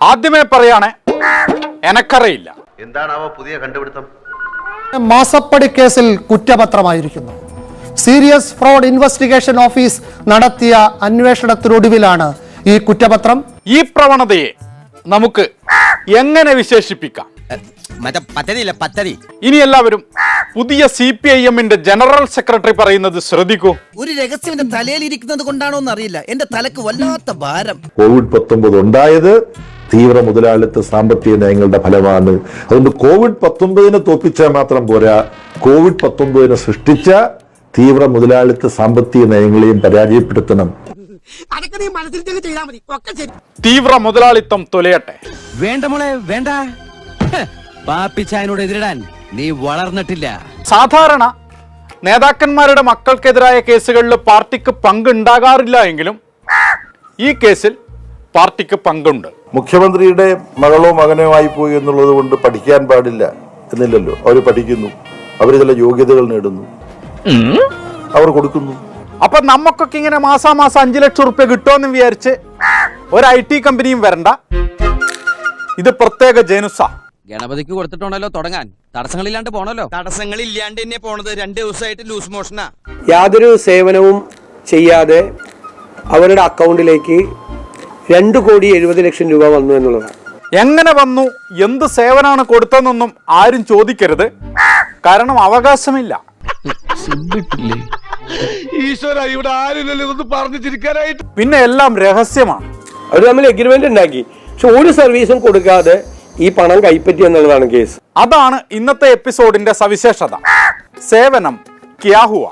ആദ്യമേ പറയാണ്, എനക്കറിയില്ല. എന്താണാവോ പുതിയ കണ്ടുപിടുത്തം? മാസപ്പടി കേസിൽ കുറ്റപത്രമായിരിക്കുന്നു. സീരിയസ് ഫ്രോഡ് ഇൻവെസ്റ്റിഗേഷൻ ഓഫീസ് നടത്തിയ അന്വേഷണത്തിനൊടുവിലാണ് ഈ കുറ്റപത്രം. ഈ പ്രവണതയെ നമുക്ക് എങ്ങനെ വിശേഷിപ്പിക്കാം? ഇനി എല്ലാവരും പുതിയ CPIM-ന്റെ ജനറൽ സെക്രട്ടറി പറയുന്നത് ശ്രദ്ധിക്കൂ. ഒരു രഹസ്യം എന്റെ തലയിൽ ഇരിക്കുന്നത് കൊണ്ടാണോ എന്നറിയില്ല, എന്റെ തലക്ക് വല്ലാത്ത ഭാരം. COVID-19 ഉണ്ടായത് തീവ്ര മുതലാളിത്ത സാമ്പത്തിക നയങ്ങളുടെ ഫലമാണ്. അതുകൊണ്ട് COVID-19 തോൽപ്പിച്ചാൽ മാത്രം പോരാ, COVID-19 സൃഷ്ടിച്ച തീവ്ര മുതലാളിത്ത സാമ്പത്തിക നയങ്ങളെയും പരാജയപ്പെടുത്തണം. തീവ്ര മുതലാളിത്തം തൊലയട്ടെ. വേണ്ട മോളെ വേണ്ട, പാപ്പിച്ചായനോട് എതിരിടാൻ നീ വളർന്നിട്ടില്ല. സാധാരണ നേതാക്കന്മാരുടെ മക്കൾക്കെതിരായ കേസുകളിൽ പാർട്ടിക്ക് പങ്കുണ്ടാകാറില്ല എങ്കിലും ഈ കേസിൽ പാർട്ടിക്ക് പങ്കുണ്ട്. മുഖ്യമന്ത്രിയുടെ മകളോ മകനോ ആയി പോയി എന്നുള്ളത് കൊണ്ട് പഠിക്കാൻ പാടില്ല എന്നില്ലല്ലോ. അവർ പഠിക്കുന്നു, അവർ ചില യോഗ്യതകൾ നേടുന്നു, അവർ കൊടുക്കുന്നു. അപ്പൊ നമുക്കൊക്കെ ഇങ്ങനെ മാസാമാസം 5 ലക്ഷം റുപ്യ കിട്ടുമെന്ന് വിചാരിച്ച് ഒരു IT കമ്പനിയും വരണ്ട. ഇത് പ്രത്യേക ജനുസ. ഗണപതിക്ക് കൊടുത്തിട്ടുണ്ടല്ലോ തുടങ്ങാൻ, തടസ്സങ്ങളില്ലാണ്ട് പോണല്ലോ. തടസ്സങ്ങളില്ലാണ്ട് തന്നെ പോണത് 2 ദിവസമായിട്ട് ലൂസ് മോഷനാ. യാതൊരു സേവനവും ചെയ്യാതെ അവരുടെ അക്കൗണ്ടിലേക്ക് 2,70,00,000 രൂപ വന്നു എന്നുള്ളതാണ്. എങ്ങനെ വന്നു, എന്ത് സേവനമാണ് കൊടുത്തതെന്നൊന്നും ആരും ചോദിക്കരുത്. കാരണം അവകാശമില്ല. പിന്നെ എല്ലാം രഹസ്യമാണ്. അവർ തമ്മിൽ എഗ്രിമെന്റ് ഉണ്ടാക്കി, പക്ഷെ ഒരു സർവീസും കൊടുക്കാതെ ഈ പണം കൈപ്പറ്റി എന്നുള്ളതാണ് കേസ്. അതാണ് ഇന്നത്തെ എപ്പിസോഡിന്റെ സവിശേഷത. സേവനം ക്യാ ഹുവ.